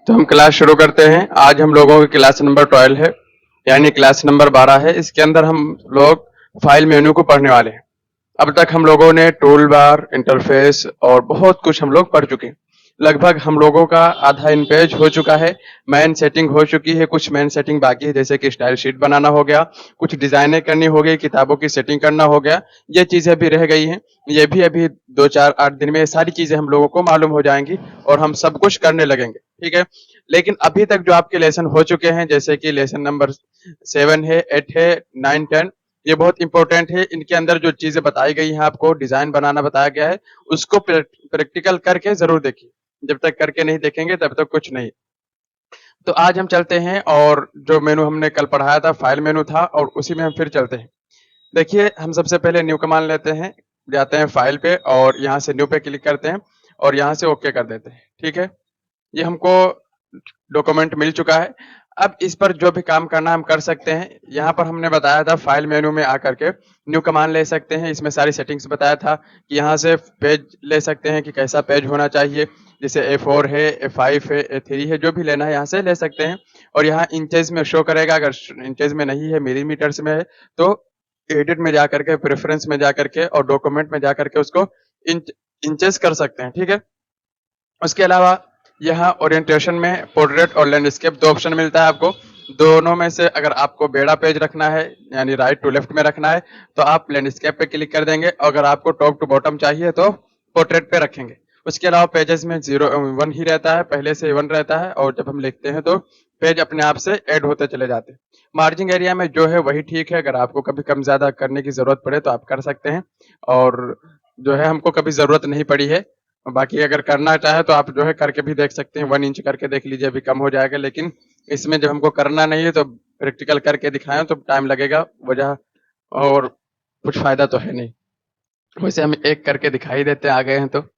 तो हम क्लास शुरू करते हैं। आज हम लोगों की क्लास नंबर 12 है, यानी क्लास नंबर 12 है। इसके अंदर हम लोग फाइल मेन्यू को पढ़ने वाले हैं। अब तक हम लोगों ने टूल बार, इंटरफेस और बहुत कुछ हम लोग पढ़ चुके हैं। लगभग हम लोगों का आधा इन पेज हो चुका है। मेन सेटिंग हो चुकी है, कुछ मेन सेटिंग बाकी है, जैसे कि स्टाइल शीट बनाना हो गया, कुछ डिजाइनें करनी हो गई, किताबों की सेटिंग करना हो गया। ये चीजें अभी रह गई हैं। ये भी अभी 2 4 8 दिन में ये सारी चीजें हम लोगों को मालूम हो जाएंगी और हम सब कुछ करने लगेंगे। ठीक है। लेकिन अभी तक जो आपके लेसन हो चुके हैं, जैसे कि लेसन नंबर 7 है, 8 है, 9 10, ये बहुत इंपॉर्टेंट है। इनके अंदर जो चीजें बताई गई हैं, आपको डिजाइन बनाना बताया गया है, उसको प्रैक्टिकल करके जरूर देखिए। जब तक करके नहीं देखेंगे तब तक कुछ नहीं। तो आज हम चलते हैं और जो मेनू हमने कल पढ़ाया था फाइल मेनू था, और उसी में हम फिर चलते हैं। देखिए, हम सबसे पहले न्यू कमांड लेते हैं, जाते हैं फाइल पे और यहाँ से न्यू पे क्लिक करते हैं और यहाँ से ओके कर देते हैं। ठीक है। ये हमको डॉक्यूमेंट मिल चुका है। अब इस पर जो भी काम करना हम कर सकते हैं। यहाँ पर हमने बताया था फाइल मेनू में आकर के न्यू कमांड ले सकते हैं। इसमें सारी सेटिंग्स बताया था कि यहाँ से पेज ले सकते हैं कि कैसा पेज होना चाहिए, जैसे A4 है, A5 है, A3 है, जो भी लेना है यहाँ से ले सकते हैं। और यहाँ इंचेस में शो करेगा, अगर इंचेस में नहीं है, मिलीमीटर्स में है, तो एडिट में जाकर के, प्रेफरेंस में जाकर के और डॉक्यूमेंट में जाकर के उसको इंचेस कर सकते हैं। ठीक है। उसके अलावा यहाँ ओरिएंटेशन में पोर्ट्रेट और लैंडस्केप 2 ऑप्शन मिलता है आपको। दोनों में से अगर आपको बेड़ा पेज रखना है, यानी राइट टू लेफ्ट में रखना है, तो आप लैंडस्केप पे क्लिक कर देंगे। अगर आपको टॉप टू बॉटम चाहिए तो पोर्ट्रेट पे रखेंगे। उसके अलावा पेजेस में 1 ही रहता है, पहले से 1 रहता है, और जब हम लिखते हैं तो पेज अपने आप से ऐड होते चले जाते हैं। मार्जिंग एरिया में जो है वही ठीक है। अगर आपको कभी कम ज्यादा करने की जरूरत पड़े तो आप कर सकते हैं, और जो है हमको कभी जरूरत नहीं पड़ी है। बाकी अगर करना चाहे तो आप जो है करके भी देख सकते हैं, 1 इंच करके देख लीजिए, अभी कम हो जाएगा। लेकिन इसमें जब हमको करना नहीं है तो प्रैक्टिकल करके दिखाएं तो टाइम लगेगा, वजह और कुछ फायदा तो है नहीं। वैसे हम एक करके दिखाई देते हैं, आ गए हैं तो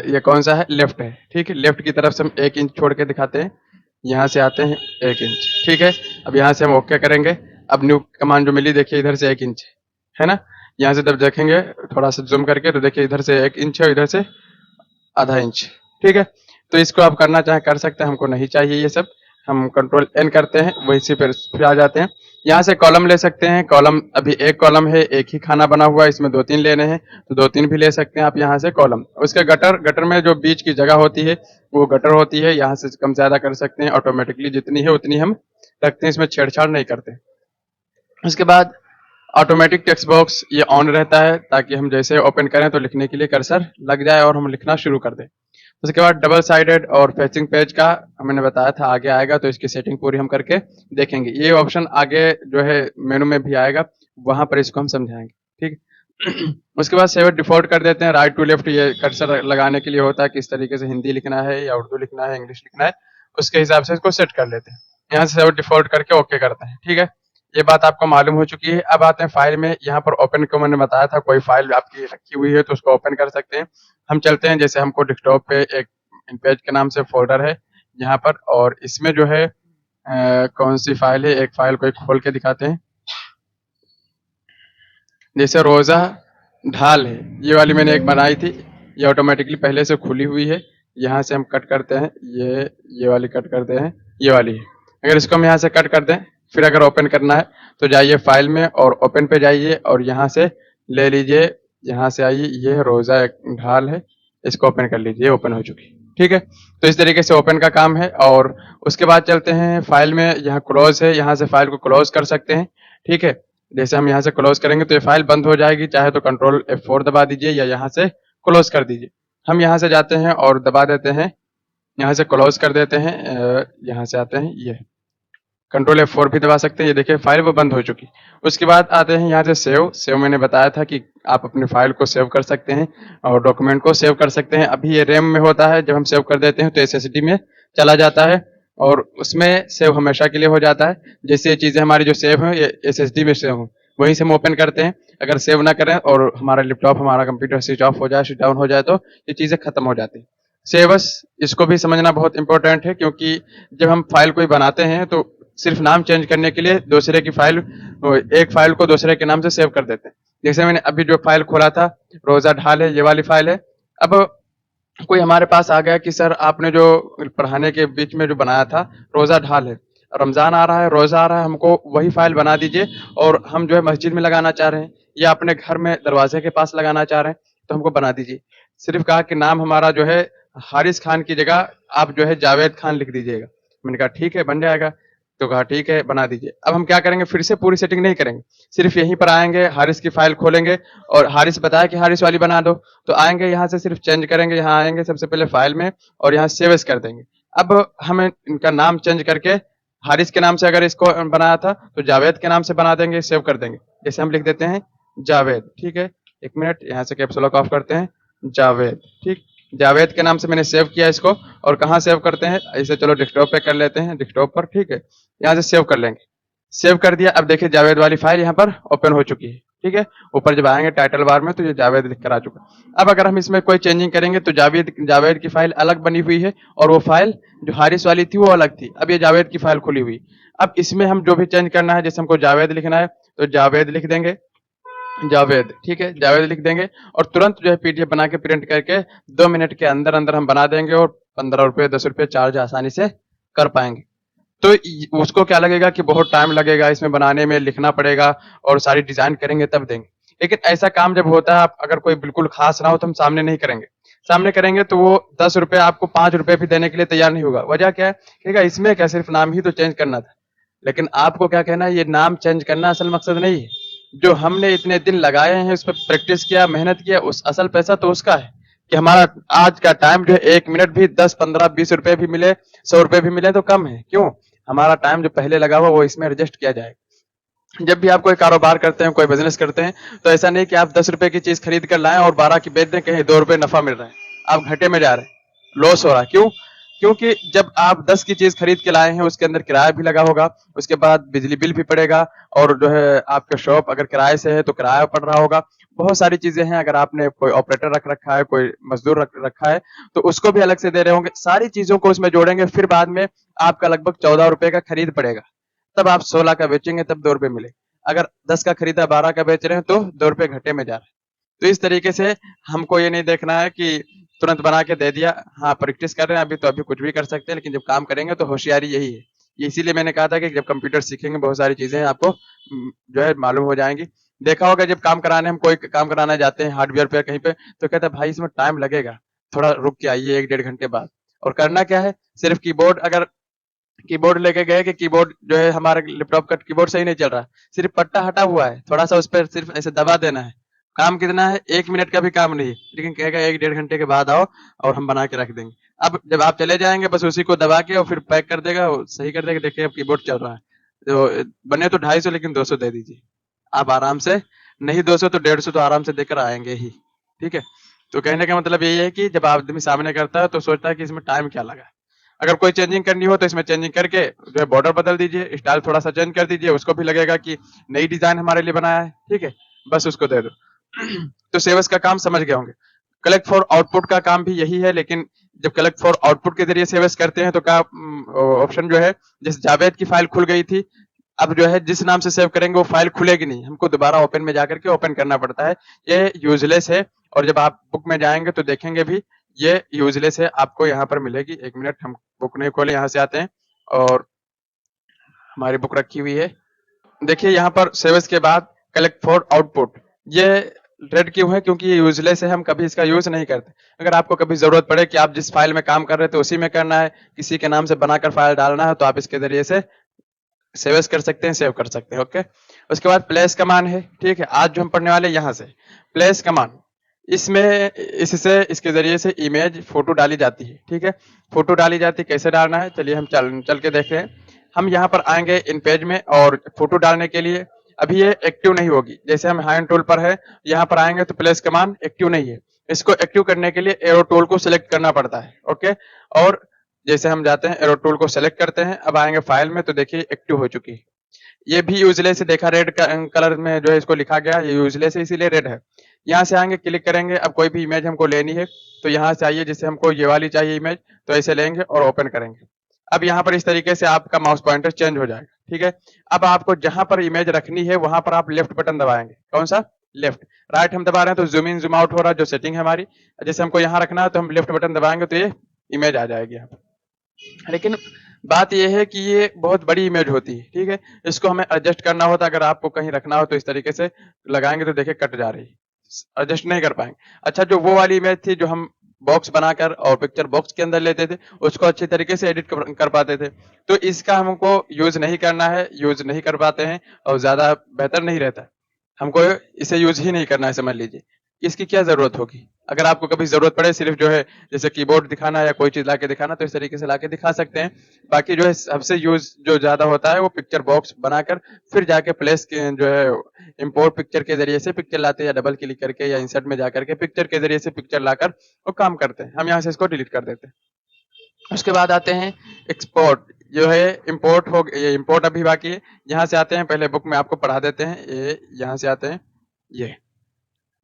ये कौन सा है, लेफ्ट है। ठीक है। लेफ्ट की तरफ से हम 1 इंच छोड़ के दिखाते हैं, यहाँ से आते हैं 1 इंच। ठीक है। अब यहाँ से हम ओके करेंगे। अब न्यू कमांड जो मिली, देखिए इधर से 1 इंच है ना। यहाँ से जब देखेंगे थोड़ा सा जूम करके, तो देखिए इधर से 1 इंच है, इधर से आधा इंच। ठीक है। तो इसको आप करना चाहे कर सकते हैं, हमको नहीं चाहिए ये सब। हम कंट्रोल एन करते हैं, वहीं पर फिर आ जाते हैं। यहाँ से कॉलम ले सकते हैं। कॉलम अभी एक कॉलम है, एक ही खाना बना हुआ है, इसमें 2 3 लेने हैं तो 2 3 भी ले सकते हैं आप यहाँ से कॉलम। उसके गटर, गटर में जो बीच की जगह होती है वो गटर होती है, यहाँ से कम ज्यादा कर सकते हैं। ऑटोमेटिकली जितनी है उतनी हम रखते हैं, इसमें छेड़छाड़ नहीं करते। उसके बाद ऑटोमेटिक टेक्स्ट बॉक्स ये ऑन रहता है, ताकि हम जैसे ओपन करें तो लिखने के लिए कर्सर लग जाए और हम लिखना शुरू कर दें। उसके बाद डबल साइडेड और फेचिंग पेज का हमने बताया था आगे आएगा, तो इसकी सेटिंग पूरी हम करके देखेंगे। ये ऑप्शन आगे जो है मेनू में भी आएगा, वहां पर इसको हम समझाएंगे। ठीक है। उसके बाद सेव डिफॉल्ट कर देते हैं। राइट टू लेफ्ट ये कर्सर लगाने के लिए होता है, किस तरीके से हिंदी लिखना है या उर्दू लिखना है, इंग्लिश लिखना है, उसके हिसाब से इसको सेट कर लेते हैं। यहाँ से सेव डिफॉल्ट करके ओके करते हैं। ठीक है। ये बात आपको मालूम हो चुकी है। अब आते हैं फाइल में। यहाँ पर ओपन को मैंने बताया था, कोई फाइल आपकी रखी हुई है तो उसको ओपन कर सकते हैं। हम चलते हैं, जैसे हमको डेस्कटॉप पे एक पेज के नाम से फोल्डर है यहाँ पर, और इसमें जो है कौन सी फाइल है, एक फाइल को खोल के दिखाते हैं। जैसे रोजा ढाल है, ये वाली मैंने एक बनाई थी, ये ऑटोमेटिकली पहले से खुली हुई है। यहाँ से हम कट करते हैं, ये वाली कट करते हैं, ये वाली है। अगर इसको हम यहाँ से कट कर दें, फिर अगर ओपन करना है तो जाइए फाइल में और ओपन पे जाइए और यहाँ से ले लीजिए, यहाँ से आइए, ये रोजा एक ढाल है, इसको ओपन कर लीजिए, ओपन हो चुकी। ठीक है। तो इस तरीके से ओपन का काम है। और उसके बाद चलते हैं फाइल में, यहाँ क्लोज है, यहाँ से फाइल को क्लोज कर सकते हैं। ठीक है। जैसे हम यहाँ से क्लोज करेंगे तो ये फाइल बंद हो जाएगी, चाहे तो कंट्रोल F4 दबा दीजिए या यहाँ से क्लोज कर दीजिए। हम यहाँ से जाते हैं और दबा देते हैं, यहाँ से क्लोज कर देते हैं। यहाँ से आते हैं, ये कंट्रोल F4 भी दबा सकते हैं। ये देखिए फाइल वो बंद हो चुकी। उसके बाद आते हैं यहाँ से सेव मैंने बताया था कि आप अपने फाइल को सेव कर सकते हैं और डॉक्यूमेंट को सेव कर सकते हैं। अभी ये रैम में होता है, जब हम सेव कर देते हैं तो SSD में चला जाता है और उसमें सेव हमेशा के लिए हो जाता है। जैसे ये चीजें हमारी जो सेव है ये SSD में सेव हो, वहीं से हम ओपन करते हैं। अगर सेव ना करें और हमारा लैपटॉप, हमारा कंप्यूटर स्विच ऑफ हो जाए, स्विच डाउन हो जाए, तो ये चीजें खत्म हो जाती हैं। सेवस, इसको भी समझना बहुत इंपॉर्टेंट है, क्योंकि जब हम फाइल कोई बनाते हैं तो सिर्फ नाम चेंज करने के लिए दूसरे की फाइल, एक फाइल को दूसरे के नाम से सेव कर देते हैं। जैसे मैंने अभी जो फाइल खोला था, रोजा ढाल है, ये वाली फाइल है। अब कोई हमारे पास आ गया कि सर आपने जो पढ़ाने के बीच में जो बनाया था रोज़ा ढाल है, रमज़ान आ रहा है, रोज़ा आ रहा है, हमको वही फ़ाइल बना दीजिए और हम जो है मस्जिद में लगाना चाह रहे हैं या अपने घर में दरवाज़े के पास लगाना चाह रहे हैं, तो हमको बना दीजिए। सिर्फ़ कहा कि नाम हमारा जो है हारिस खान की जगह आप जो है जावेद खान लिख दीजिएगा। मैंने कहा ठीक है, बन जाएगा। तो कहा ठीक है, बना दीजिए। अब हम क्या करेंगे, फिर से पूरी सेटिंग नहीं करेंगे, सिर्फ़ यहीं पर आएँगे, हारिस की फ़ाइल खोलेंगे और हारिस बताया कि हारिस वाली बना दो। तो आएँगे यहाँ से सिर्फ चेंज करेंगे, यहाँ आएँगे सबसे पहले फ़ाइल में और यहाँ सेव एज़ कर देंगे। अब हमें इनका नाम चेंज करके हारिस के नाम से अगर इसको बनाया था, तो जावेद के नाम से बना देंगे, सेव कर देंगे। जैसे हम लिख देते हैं जावेद, ठीक है? 1 मिनट यहाँ से कैप्स लॉक ऑफ करते हैं, जावेद, ठीक? जावेद के नाम से मैंने सेव किया इसको और कहाँ सेव करते हैं? इसे चलो डेस्कटॉप पे कर लेते हैं, डेस्कटॉप पर, ठीक है? यहाँ से सेव कर लेंगे। सेव कर दिया, अब देखिए जावेद वाली फ़ाइल यहाँ पर ओपन हो चुकी है, ठीक है? ऊपर जब आएँगे टाइटल बार में तो ये जावेद लिख कर आ चुका है। अब अगर हम इसमें कोई चेंजिंग करेंगे तो जावेद की फ़ाइल अलग बनी हुई है और वो फ़ाइल जो हारिस वाली थी वो अलग थी। अब ये जावेद की फ़ाइल खुली हुई। अब इसमें हम जो भी चेंज करना है, जैसे हमको जावेद लिखना है तो जावेद लिख देंगे, जावेद, ठीक है? जावेद लिख देंगे और तुरंत जो है पीडीएफ बना के प्रिंट करके 2 मिनट के अंदर-अंदर हम बना देंगे और ₹15 ₹10 चार्ज आसानी से कर पाएँगे। तो उसको क्या लगेगा कि बहुत टाइम लगेगा इसमें बनाने में, लिखना पड़ेगा और सारी डिज़ाइन करेंगे तब देंगे। लेकिन ऐसा काम जब होता है, आप अगर कोई बिल्कुल ख़ास ना हो तो हम सामने नहीं करेंगे। सामने करेंगे तो वो ₹10 आपको ₹5 भी देने के लिए तैयार नहीं होगा। वजह क्या है? कहेगा इसमें क्या सिर्फ़ नाम ही तो चेंज करना था। लेकिन आपको क्या कहना है, ये नाम चेंज करना असल मकसद नहीं है। जो हमने इतने दिन लगाए हैं, उस पे प्रैक्टिस किया, मेहनत किया, उस असल पैसा तो उसका है कि हमारा आज का टाइम जो है 1 मिनट भी 10, 15, ₹20 भी मिले, ₹100 भी मिले तो कम है। क्यों? हमारा टाइम जो पहले लगा हुआ वो इसमें एडजस्ट किया जाएगा। जब भी आप कोई कारोबार करते हैं, कोई बिज़नेस करते हैं, तो ऐसा नहीं कि आप ₹10 की चीज़ खरीद कर लाएँ और 12 की बेच दें, कहीं ₹2 नफ़ा मिल रहा है। आप घाटे में जा रहे हैं, लॉस हो रहा है। क्यों? क्योंकि जब आप 10 की चीज़ खरीद के लाए हैं, उसके अंदर किराया भी लगा होगा, उसके बाद बिजली बिल भी पड़ेगा और जो है आपका शॉप अगर किराए से है तो किराया पड़ रहा होगा। बहुत सारी चीज़ें हैं, अगर आपने कोई ऑपरेटर रख रखा है, कोई मज़दूर रख रखा है, तो उसको भी अलग से दे रहे होंगे। सारी चीज़ों को उसमें जोड़ेंगे, फिर बाद में आपका लगभग ₹14 का खरीद पड़ेगा। तब आप 16 का बेचेंगे तब ₹2 मिले। अगर 10 का खरीदा 12 का बेच रहे हैं तो ₹2 घाटे में जा रहे हैं। तो इस तरीके से हमको ये नहीं देखना है कि तुरंत बना के दे दिया, हाँ, प्रैक्टिस कर रहे हैं अभी तो अभी कुछ भी कर सकते हैं, लेकिन जब काम करेंगे तो होशियारी यही है। ये इसीलिए मैंने कहा था कि जब कंप्यूटर सीखेंगे बहुत सारी चीज़ें आपको जो है मालूम हो जाएँगी। देखा होगा जब काम कराने हम कोई काम कराने जाते हैं हार्डवेयर पे कहीं पे, तो कहता है भाई इसमें टाइम लगेगा, थोड़ा रुक के आइए 1 डेढ़ घंटे बाद। और करना क्या है, सिर्फ़ कीबोर्ड अगर कीबोर्ड लेके गए कि कीबोर्ड जो है हमारे लैपटॉप का कीबोर्ड सही नहीं चल रहा, सिर्फ पट्टा हटा हुआ है, थोड़ा-सा उस पे सिर्फ ऐसे दबा देना है। काम कितना है? 1 मिनट का भी काम नहीं है, लेकिन कहेगा 1 डेढ़ घंटे के बाद आओ और हम बना के रख देंगे। अब जब आप चले जाएँगे बस उसी को दबा के और फिर पैक कर देगा, वो सही कर देगा, देखिए अब कीबोर्ड चल रहा है। तो बने तो 250 लेकिन 200 दे दीजिए। आप आराम से नहीं 200 तो 150 तो आराम से देकर आएँगे ही, ठीक है? तो कहने का मतलब यही है कि जब आदमी सामने करता है तो सोचता है कि इसमें टाइम क्या लगा? अगर कोई चेंजिंग करनी हो तो इसमें चेंजिंग करके जो है बॉर्डर बदल दीजिए, स्टाइल थोड़ा-सा चेंज कर दीजिए, उसको भी लगेगा कि नई डिज़ाइन हमारे लिए बनाया है, ठीक है? बस उसको दे दो। तो सेवस का काम समझ गए होंगे। कलेक्ट फॉर आउटपुट का काम भी यही है, लेकिन जब कलेक्ट फॉर आउटपुट के ज़रिए सेवस करते हैं तो क्या ऑप्शन जो है, जैसे जावेद की फ़ाइल खुल गई थी, अब जो है जिस नाम से सेव करेंगे वो फ़ाइल खुलेगी नहीं, हमको दोबारा ओपन में जाकर के ओपन करना पड़ता है। ये यूज़लेस है और जब आप बुक में जाएँगे तो देखेंगे भी ये यूज़लेस है, आपको यहाँ पर मिलेगी। 1 मिनट हम बुक नहीं खोले, यहाँ से आते हैं और हमारी बुक रखी हुई है। देखिए यहाँ पर सेव्स के बाद कलेक्ट फॉर आउटपुट, ये रेड क्यों है? क्योंकि ये यूज़लेस है, हम कभी इसका यूज़ नहीं करते। अगर आपको कभी ज़रूरत पड़े कि आप जिस फ़ाइल में काम कर रहे थे उसी में करना है, किसी के नाम से बनाकर फ़ाइल डालना है, तो आप इसके ज़रिए से सेव्स कर सकते हैं, सेव कर सकते हैं, ओके। उसके बाद प्लेस कमांड है, ठीक है। आज जो हम पढ़ने वाले हैं यहाँ से प्लेस कमांड, इसमें इससे इसके जरिए से इमेज फोटो डाली जाती है, ठीक है। फोटो डाली जाती है, कैसे डालना है चलिए हम चल के देखते हैं। हम यहाँ पर आएंगे इन पेज में और फोटो डालने के लिए अभी ये एक्टिव नहीं होगी, जैसे हम हैंड टूल पर है, यहाँ पर आएंगे तो प्लेस कमांड एक्टिव नहीं है। इसको एक्टिव करने के लिए एरो टूल को सिलेक्ट करना पड़ता है, ओके। और जैसे हम जाते हैं एरो टूल को सेलेक्ट करते हैं, अब आएंगे फाइल में तो देखिए एक्टिव हो चुकी है। ये भी यूजलेस है, देखा रेड कलर में जो है इसको लिखा गया, ये यूजलेस है इसीलिए रेड है। यहाँ से आएंगे क्लिक करेंगे, अब कोई भी इमेज हमको लेनी है तो यहाँ से आइए, जैसे हमको ये वाली चाहिए इमेज तो ऐसे लेंगे और ओपन करेंगे। अब यहाँ पर इस तरीके से आपका माउस पॉइंटर चेंज हो जाएगा, ठीक है। अब आपको जहां पर इमेज रखनी है वहां पर आप लेफ्ट बटन दबाएंगे, कौन सा? लेफ्ट, राइट हम दबा रहे हैं तो जूम इन जूम आउट हो रहा है, जो सेटिंग है हमारी। जैसे हमको यहाँ रखना है तो हम लेफ्ट बटन दबाएंगे तो ये इमेज आ जाएगी यहाँ पे। लेकिन बात यह है कि ये बहुत बड़ी इमेज होती है, ठीक है, इसको हमें एडजस्ट करना होता है। अगर आपको कहीं रखना हो तो इस तरीके से लगाएंगे तो देखिए कट जा रही है, एडजस्ट नहीं कर पाएंगे। अच्छा, जो वो वाली इमेज थी जो हम बॉक्स बनाकर और पिक्चर बॉक्स के अंदर लेते थे, उसको अच्छी तरीके से एडिट कर पाते थे, तो इसका हमको यूज नहीं करना है, यूज नहीं कर पाते हैं और ज्यादा बेहतर नहीं रहता। हमको इसे यूज ही नहीं करना है, समझ लीजिए। इसकी क्या जरूरत होगी? अगर आपको कभी जरूरत पड़े सिर्फ जो है जैसे कीबोर्ड दिखाना या कोई चीज लाके दिखाना, तो इस तरीके से लाके दिखा सकते हैं। बाकी जो है सबसे यूज जो ज्यादा होता है वो पिक्चर बॉक्स बनाकर फिर जाके प्लेस के जो है इंपोर्ट पिक्चर के जरिए से पिक्चर लाते हैं, या डबल क्लिक करके या इंसर्ट में जाकर के पिक्चर के जरिए से पिक्चर लाकर वो काम करते हैं। हम यहाँ से इसको डिलीट कर देते हैं। उसके बाद आते हैं एक्सपोर्ट, जो है इंपोर्ट हो, ये इंपोर्ट अभी बाकी है। यहाँ से आते हैं, पहले बुक में आपको पढ़ा देते हैं। ये यहाँ से आते हैं, ये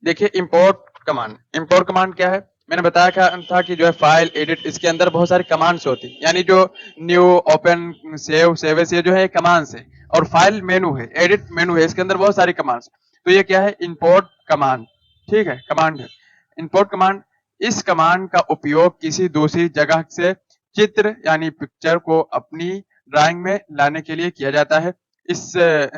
देखिए इंपोर्ट कमांड क्या है? मैंने बताया था कि जो है फाइल एडिट, इसके अंदर बहुत सारी कमांड्स होती है, यानी जो न्यू, ओपन, सेव एस, ये जो है कमांड्स है। और फाइल मेनू है, एडिट मेनू है, इसके अंदर बहुत सारी कमांड्स। तो ये क्या है? इंपोर्ट कमांड, ठीक है, कमांड है इंपोर्ट कमांड। इस कमांड का उपयोग किसी दूसरी जगह से चित्र यानी पिक्चर को अपनी ड्राइंग में लाने के लिए किया जाता है। इस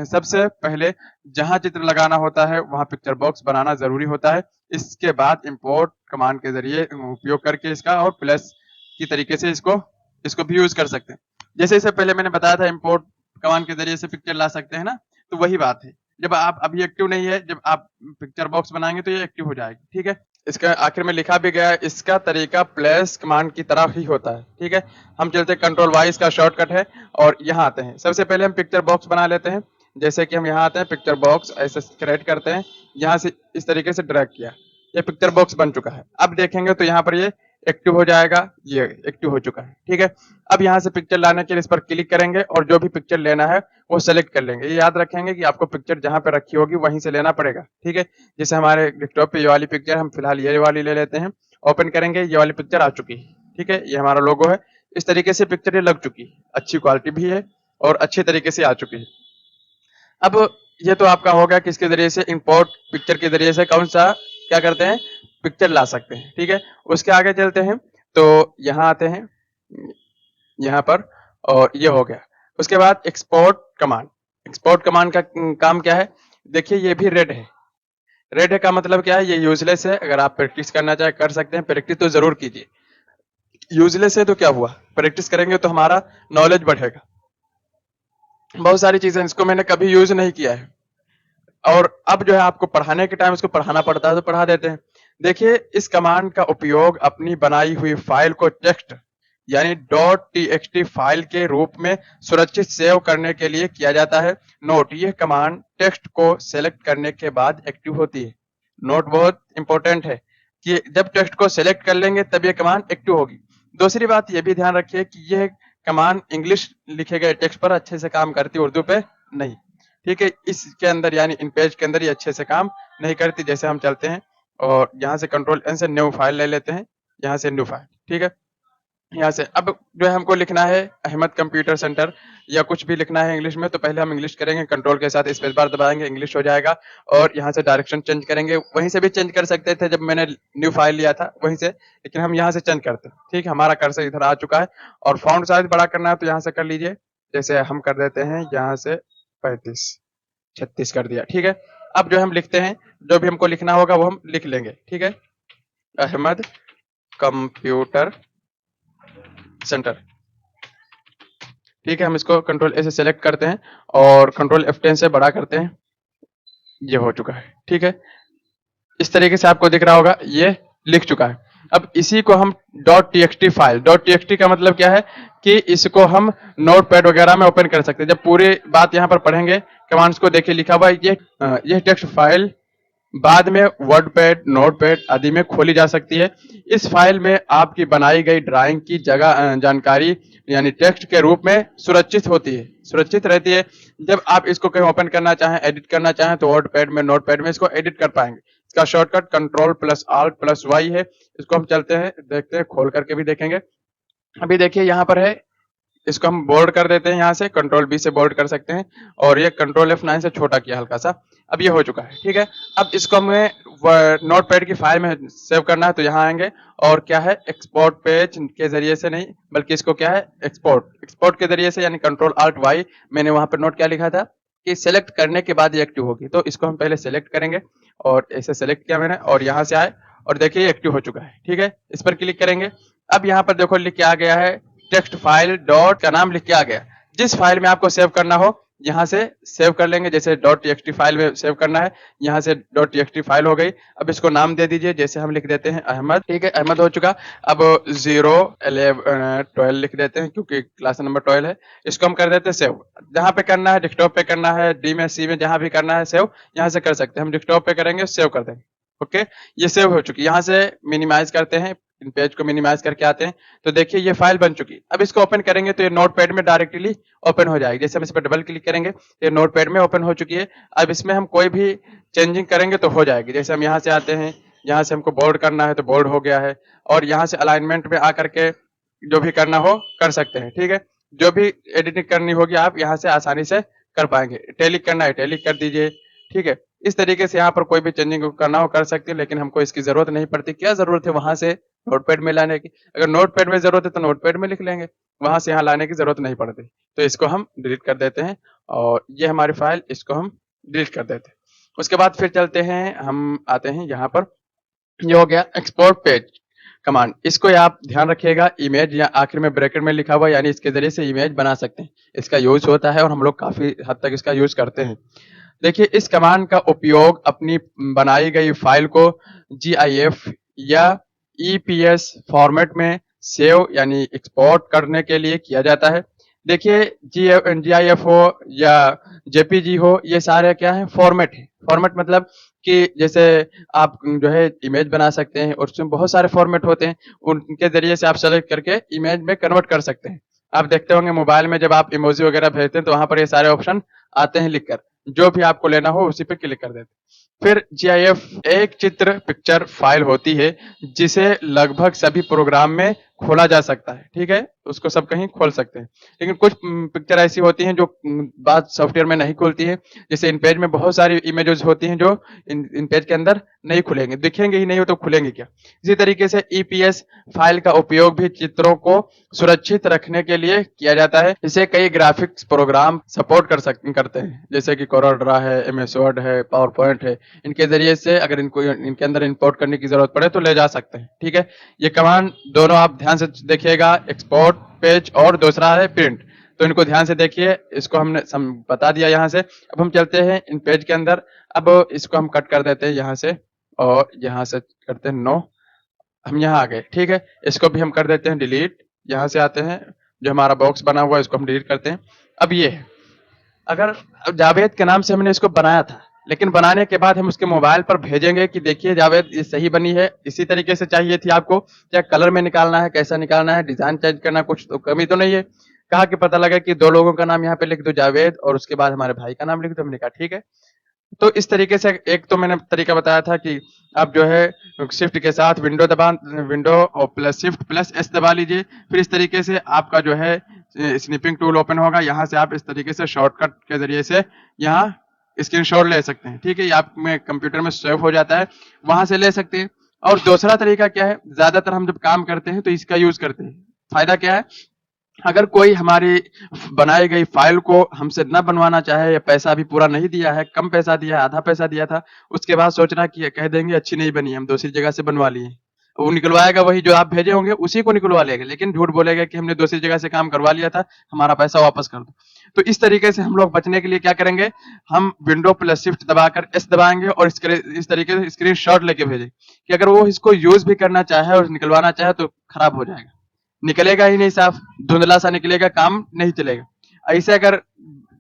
सबसे पहले जहां चित्र लगाना होता है वहां पिक्चर बॉक्स बनाना जरूरी होता है। इसके बाद इंपोर्ट कमांड के जरिए उपयोग करके इसका और प्लस की तरीके से इसको भी यूज कर सकते हैं। जैसे इससे पहले मैंने बताया था इंपोर्ट कमांड के जरिए से पिक्चर ला सकते हैं ना, तो वही बात है। जब आप अभी एक्टिव नहीं है, जब आप पिक्चर बॉक्स बनाएंगे तो ये एक्टिव हो जाएगी, ठीक है। इसका आखिर में लिखा भी गया है, इसका तरीका प्लस कमांड की तरह ही होता है, ठीक है। हम चलते कंट्रोल वाई इसका शॉर्टकट है और यहाँ आते हैं। सबसे पहले हम पिक्चर बॉक्स बना लेते हैं। जैसे कि हम यहाँ आते हैं, पिक्चर बॉक्स ऐसे क्रिएट करते हैं, यहाँ से इस तरीके से ड्रैग किया, ये पिक्चर बॉक्स बन चुका है। अब देखेंगे तो यहाँ पर ये एक्टिव हो जाएगा, ये एक्टिव हो चुका है, ठीक है। अब यहाँ से पिक्चर लाने के लिए इस पर क्लिक करेंगे और जो भी पिक्चर लेना है वो सेलेक्ट कर लेंगे। ये याद रखेंगे कि आपको पिक्चर जहां पे रखी होगी वहीं से लेना पड़ेगा, ठीक है। जैसे हमारे डेस्कटॉप पे ये वाली पिक्चर, हम फिलहाल ये वाली ले लेते हैं, ओपन करेंगे, ये वाली पिक्चर आ चुकी है, ठीक है। ये हमारा लोगो है, इस तरीके से पिक्चर ये लग चुकी है, अच्छी क्वालिटी भी है और अच्छे तरीके से आ चुकी है। अब ये तो आपका होगा किसके जरिए से, इंपोर्ट पिक्चर के जरिए से कौन सा क्या करते हैं, पिक्चर ला सकते हैं, ठीक है। उसके आगे चलते हैं, तो यहाँ आते हैं यहाँ पर, और ये हो गया। उसके बाद एक्सपोर्ट कमांड का काम क्या है? देखिए ये भी रेड है। रेड है का मतलब क्या है? ये यूजलेस है। अगर आप प्रैक्टिस करना चाहे कर सकते हैं, प्रैक्टिस तो जरूर कीजिए। यूजलेस है तो क्या हुआ, प्रैक्टिस करेंगे तो हमारा नॉलेज बढ़ेगा। बहुत सारी चीजें इसको मैंने कभी यूज नहीं किया है, और अब जो है आपको पढ़ाने के टाइम इसको पढ़ाना पड़ता है तो पढ़ा देते हैं। देखिए इस कमांड का उपयोग अपनी बनाई हुई फाइल को टेक्स्ट यानी .txt फाइल के रूप में सुरक्षित सेव करने के लिए किया जाता है। नोट, यह कमांड टेक्स्ट को सेलेक्ट करने के बाद एक्टिव होती है। नोट बहुत इंपॉर्टेंट है कि जब टेक्स्ट को सेलेक्ट कर लेंगे तब यह कमांड एक्टिव होगी। दूसरी बात यह भी ध्यान रखिए कि यह कमांड इंग्लिश लिखे गए टेक्स्ट पर अच्छे से काम करती है, उर्दू पे नहीं, ठीक है। इसके अंदर यानी इन पेज के अंदर ये अच्छे से काम नहीं करती। जैसे हम चलते हैं और यहाँ से कंट्रोल एन से न्यू फाइल ले लेते हैं, यहाँ से न्यू फाइल, ठीक है। यहाँ से अब जो है हमको लिखना है अहमद कंप्यूटर सेंटर या कुछ भी लिखना है इंग्लिश में, तो पहले हम इंग्लिश करेंगे, कंट्रोल के साथ स्पेस बार दबाएंगे, इंग्लिश हो जाएगा। और यहाँ से डायरेक्शन चेंज करेंगे, वहीं से भी चेंज कर सकते थे जब मैंने न्यू फाइल लिया था वहीं से, लेकिन हम यहाँ से चेंज करते हैं, ठीक है। हमारा कर्सर इधर आ चुका है और फॉन्ट साइज बड़ा करना है तो यहाँ से कर लीजिए। जैसे हम कर देते हैं यहाँ से 35-36 कर दिया, ठीक है। अब जो हम लिखते हैं, जो भी हमको लिखना होगा वो हम लिख लेंगे, ठीक है। अहमद कंप्यूटर सेंटर, ठीक है। हम इसको कंट्रोल ए से सेलेक्ट करते हैं और कंट्रोल F10 से बड़ा करते हैं, ये हो चुका है, ठीक है। इस तरीके से आपको दिख रहा होगा, ये लिख चुका है। अब इसी को हम .txt फाइल, .txt का मतलब क्या है कि इसको हम नोटपैड वगैरह में ओपन कर सकते हैं। जब पूरी बात यहाँ पर पढ़ेंगे, कमांड्स को देखिए लिखा हुआ है, ये टेक्स्ट फाइल बाद में वर्डपैड, नोटपैड आदि में खोली जा सकती है। इस फाइल में आपकी बनाई गई ड्राइंग की जगह जानकारी यानी टेक्स्ट के रूप में सुरक्षित रहती है। जब आप इसको कहीं ओपन करना चाहें, एडिट करना चाहें, तो वर्डपैड में, नोटपैड में इसको एडिट कर पाएंगे। इसका शॉर्टकट कंट्रोल+Alt+Y है। इसको हम चलते हैं, देखते हैं, खोल करके भी देखेंगे। अभी देखिए यहाँ पर है इसको हम बोल्ड कर देते हैं, यहाँ से कंट्रोल बी से बोल्ड कर सकते हैं, और ये कंट्रोल F9 से छोटा किया हल्का सा। अब ये हो चुका है, ठीक है। अब इसको हमें नोटपैड की फाइल में सेव करना है, तो यहाँ आएंगे और क्या है, एक्सपोर्ट पेज के जरिए से नहीं, बल्कि इसको क्या है, एक्सपोर्ट के जरिए से, यानी कंट्रोल Alt Y। मैंने वहां पर नोट क्या लिखा था कि सेलेक्ट करने के बाद ये एक्टिव होगी, तो इसको हम पहले सेलेक्ट करेंगे, और ऐसे सेलेक्ट किया मैंने, और यहाँ से आए और देखिए एक्टिव हो चुका है, ठीक है। इस पर क्लिक करेंगे। अब यहाँ पर देखो लिख के आ गया है, टेक्स्ट फाइल डॉट का नाम लिख के आ गया। जिस फाइल में आपको सेव करना हो यहाँ से सेव कर लेंगे, जैसे .txt फाइल में सेव करना है, यहाँ से .txt फाइल हो गई। अब इसको नाम दे दीजिए, जैसे हम लिख देते हैं अहमद, ठीक है, अहमद हो चुका। अब 0 11 12 लिख देते हैं, क्योंकि क्लास नंबर 12 है। इसको हम कर देते हैं सेव। जहाँ पे करना है, डेस्कटॉप पे करना है, डी में, सी में, जहाँ भी करना है सेव, यहाँ से कर सकते हैं। हम डेस्कटॉप पे करेंगे, सेव कर देंगे। ओके, ये सेव हो चुकी। यहाँ से मिनिमाइज करते हैं, इन पेज को मिनिमाइज करके आते हैं, तो देखिए ये फाइल बन चुकी। अब इसको ओपन करेंगे तो ये नोटपैड में डायरेक्टली ओपन हो जाएगी। जैसे हम इस पर डबल क्लिक करेंगे तो ये नोटपैड में ओपन हो चुकी है। अब इसमें हम कोई भी चेंजिंग करेंगे तो हो जाएगी। जैसे हम यहाँ से आते हैं, यहाँ से हमको बोल्ड करना है तो बोल्ड हो गया है, और यहाँ से अलाइनमेंट में आकर के जो भी करना हो कर सकते हैं, ठीक है। जो भी एडिटिंग करनी होगी आप यहाँ से आसानी से कर पाएंगे। इटैलिक करना है इटैलिक कर दीजिए, ठीक है। इस तरीके से यहाँ पर कोई भी चेंजिंग करना हो कर सकते हैं, लेकिन हमको इसकी जरूरत नहीं पड़ती। क्या जरूरत है वहां से नोटपैड में लाने की? अगर नोटपैड में जरूरत है तो नोटपैड में लिख लेंगे, वहां से यहाँ लाने की जरूरत नहीं पड़ती। तो इसको हम डिलीट कर देते हैं, और ये हमारी फाइल, इसको हम डिलीट कर देते हैं। उसके बाद फिर चलते हैं, हम आते हैं यहाँ पर, ये हो गया एक्सपोर्ट पेज कमांड। इसको आप ध्यान रखिएगा, इमेज या आखिर में ब्रैकेट में लिखा हुआ, यानी इसके जरिए से इमेज बना सकते हैं। इसका यूज होता है और हम लोग काफी हद तक इसका यूज करते हैं। देखिए, इस कमांड का उपयोग अपनी बनाई गई फाइल को GIF या EPS फॉर्मेट में सेव यानी एक्सपोर्ट करने के लिए किया जाता है। देखिए, GIF हो या JPG हो, ये सारे क्या है, फॉर्मेट है। फॉर्मेट मतलब कि जैसे आप जो है इमेज बना सकते हैं, और उसमें बहुत सारे फॉर्मेट होते हैं, उनके जरिए से आप सेलेक्ट करके इमेज में कन्वर्ट कर सकते हैं। आप देखते होंगे मोबाइल में जब आप इमोजी वगैरह भेजते हैं तो वहां पर ये सारे ऑप्शन आते हैं लिखकर, जो भी आपको लेना हो उसी पे क्लिक कर देते हैं। फिर GIF एक चित्र पिक्चर फाइल होती है, जिसे लगभग सभी प्रोग्राम में खोला जा सकता है, ठीक है, उसको सब कहीं खोल सकते हैं। लेकिन कुछ पिक्चर ऐसी होती हैं जो बात सॉफ्टवेयर में नहीं खुलती है। जैसे इन पेज में बहुत सारी इमेजेस होती हैं जो इन पेज के अंदर नहीं खुलेंगे, दिखेंगे ही नहीं हो तो खुलेंगे क्या। इसी तरीके से EPS फाइल का उपयोग भी चित्रों को सुरक्षित रखने के लिए किया जाता है। इसे कई ग्राफिक्स प्रोग्राम सपोर्ट करते हैं, जैसे कि कोरल ड्रा है, MS वर्ड है, पावर पॉइंट है। इनके जरिए से अगर इनको इनके अंदर इंपोर्ट करने की जरूरत पड़े तो ले जा सकते हैं, ठीक है। ये कमांड दोनों आप ध्यान से देखिएगा, एक्सपोर्ट पेज और दूसरा है प्रिंट, तो इनको ध्यान से देखिए। इसको हमने बता दिया यहाँ से। अब हम चलते हैं इन पेज के अंदर। अब इसको हम कट कर देते हैं यहाँ से, और यहाँ से करते हैं नो। हम यहाँ आ गए, ठीक है। इसको भी हम कर देते हैं डिलीट। यहाँ से आते हैं, जो हमारा बॉक्स बना हुआ है इसको हम डिलीट करते हैं। अब ये है, अगर जावेद के नाम से हमने इसको बनाया था, लेकिन बनाने के बाद हम उसके मोबाइल पर भेजेंगे कि देखिए जावेद ये सही बनी है, इसी तरीके से चाहिए थी आपको, क्या कलर में निकालना है, कैसा निकालना है, डिजाइन चेंज करना, कुछ तो कमी तो नहीं है। कहा कि पता लगा कि 2 लोगों का नाम यहाँ पे लिख दो जावेद, और उसके बाद हमारे भाई का नाम लिख दो। हमने कहा ठीक है। तो इस तरीके से एक तो मैंने तरीका बताया था कि आप जो है शिफ्ट के साथ विंडो और प्लस शिफ्ट प्लस एस दबा लीजिए। फिर इस तरीके से आपका जो है स्निपिंग टूल ओपन होगा। यहाँ से आप इस तरीके से शॉर्टकट के जरिए से यहाँ स्क्रीनशॉट ले सकते हैं, ठीक है। ये आप में कंप्यूटर में सेव हो जाता है, वहां से ले सकते हैं। और दूसरा तरीका क्या है, ज्यादातर हम जब काम करते हैं तो इसका यूज करते हैं। फायदा क्या है, अगर कोई हमारी बनाई गई फाइल को हमसे न बनवाना चाहे, या पैसा अभी पूरा नहीं दिया है, कम पैसा दिया है, आधा पैसा दिया था, उसके बाद सोच रहा कि कह देंगे अच्छी नहीं बनी, हम दूसरी जगह से बनवा लिए, वो निकलवाएगा वही जो आप भेजे होंगे उसी को निकलवा लेगा, लेकिन झूठ बोलेगा कि हमने दूसरी जगह से काम करवा लिया था, हमारा पैसा वापस कर दो। तो इस तरीके से हम लोग बचने के लिए क्या करेंगे, हम विंडो प्लस शिफ्ट दबाकर एस दबाएंगे और इस तरीके से स्क्रीन शॉट लेके भेजें कि अगर वो इसको यूज भी करना चाहे और निकलवाना चाहे तो खराब हो जाएगा, निकलेगा ही नहीं, साफ धुंधला सा निकलेगा, काम नहीं चलेगा। ऐसे अगर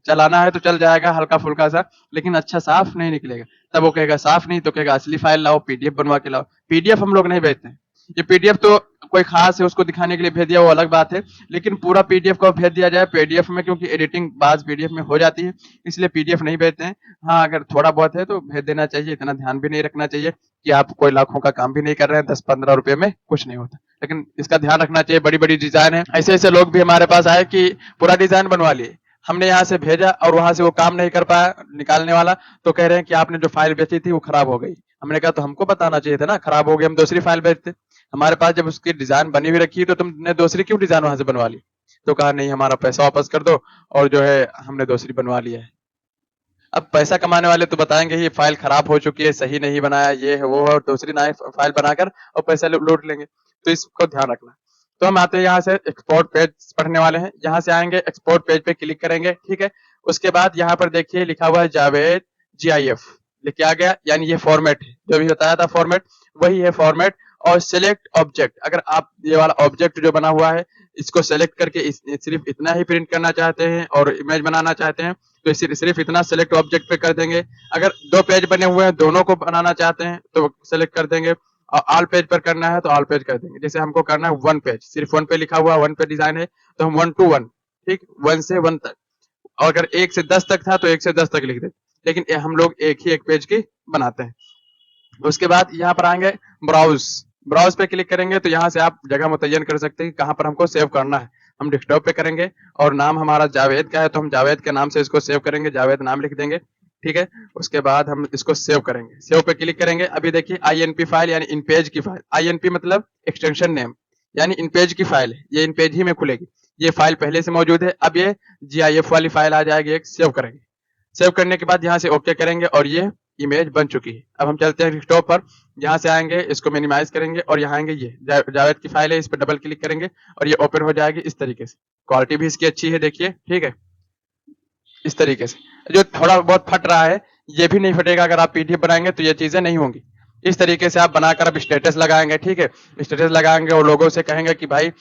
चलाना है तो चल जाएगा हल्का फुल्का सा, लेकिन अच्छा साफ नहीं निकलेगा। तब वो कहेगा साफ नहीं, तो कहेगा असली फाइल लाओ, PDF बनवा के लाओ। PDF हम लोग नहीं भेजते हैं। ये PDF तो कोई खास है उसको दिखाने के लिए भेज दिया, वो अलग बात है, लेकिन पूरा पीडीएफ को भेज दिया जाए पीडीएफ में, क्योंकि एडिटिंग बाज पीडीएफ में हो जाती है, इसलिए पीडीएफ नहीं भेजते हैं। हाँ, अगर थोड़ा बहुत है तो भेज देना चाहिए, इतना ध्यान भी नहीं रखना चाहिए कि आप कोई लाखों का काम भी नहीं कर रहे हैं, 10-15 रुपए में कुछ नहीं होता, लेकिन इसका ध्यान रखना चाहिए। बड़ी बड़ी डिजाइन है, ऐसे ऐसे लोग भी हमारे पास आए कि पूरा डिजाइन बनवा लिए, हमने यहाँ से भेजा और वहां से वो काम नहीं कर पाया निकालने वाला, तो कह रहे हैं कि आपने जो फाइल बेची थी वो खराब हो गई। हमने कहा तो हमको बताना चाहिए था ना, खराब हो गई हम दूसरी फाइल भेजते, हमारे पास जब उसकी डिजाइन बनी हुई रखी तो तुमने दूसरी क्यों डिजाइन वहां से बनवा ली? तो कहा नहीं, हमारा पैसा वापस कर दो, और जो है हमने दूसरी बनवा लिया है। अब पैसा कमाने वाले तो बताएंगे ये फाइल खराब हो चुकी है, सही नहीं बनाया, ये है वो है, और दूसरी नई फाइल बनाकर और पैसा लूट लेंगे, तो इसको ध्यान रखना। तो हम आते हैं यहाँ से एक्सपोर्ट पेज पढ़ने वाले हैं, यहाँ से आएंगे एक्सपोर्ट पेज पे क्लिक करेंगे, ठीक है। उसके बाद यहाँ पर देखिए लिखा हुआ है जावेद GIF, लिख आ गया, यानी ये फॉर्मेट है, जो भी बताया था फॉर्मेट वही है फॉर्मेट। और सिलेक्ट ऑब्जेक्ट, अगर आप ये वाला ऑब्जेक्ट जो बना हुआ है इसको सेलेक्ट करके सिर्फ इतना ही प्रिंट करना चाहते हैं और इमेज बनाना चाहते हैं तो सिर्फ इतना सेलेक्ट ऑब्जेक्ट पे कर देंगे। अगर 2 पेज बने हुए हैं दोनों को बनाना चाहते हैं तो सेलेक्ट कर देंगे, और ऑल पेज पर करना है तो ऑल पेज कर देंगे। जैसे हमको करना है 1 पेज, सिर्फ 1 पे लिखा हुआ 1 पे डिजाइन है तो हम 1 to 1, ठीक, 1 से 1 तक। और अगर 1 से 10 तक था तो 1 से 10 तक लिख देते, लेकिन हम लोग एक ही एक पेज की बनाते हैं। उसके बाद यहाँ पर आएंगे ब्राउज, ब्राउज पे क्लिक करेंगे तो यहाँ से आप जगह मुतय्यन कर सकते हैं कि कहाँ पर हमको सेव करना है। हम डेस्कटॉप पे करेंगे और नाम हमारा जावेद का है तो हम जावेद के नाम से इसको सेव करेंगे, जावेद नाम लिख देंगे, ठीक है। उसके बाद हम इसको सेव करेंगे, सेव पे क्लिक करेंगे। अभी देखिए INP फाइल यानी इन पेज की फाइल, INP मतलब एक्सटेंशन नेम, यानी इन पेज की फाइल है, ये इन पेज ही में खुलेगी। ये फाइल पहले से मौजूद है, अब ये GIF वाली फाइल आ जाएगी, एक सेव करेंगे। सेव करने के बाद यहाँ से ओके करेंगे और ये इमेज बन चुकी है। अब हम चलते हैं डेस्कटॉप पर, यहाँ से आएंगे, इसको मिनिमाइज करेंगे और यहाँ आएंगे, ये जावेद की फाइल है, इस पर डबल क्लिक करेंगे और ये ओपन हो जाएगी इस तरीके से। क्वालिटी भी इसकी अच्छी है, देखिए, ठीक है, इस तरीके से। जो थोड़ा बहुत फट रहा है ये भी नहीं फटेगा, अगर आप PDF बनाएंगे तो ये चीजें नहीं होंगी। इस तरीके से आप बनाकर अब स्टेटस लगाएंगे, ठीक है, स्टेटस लगाएंगे और लोगों से कहेंगे कि भाई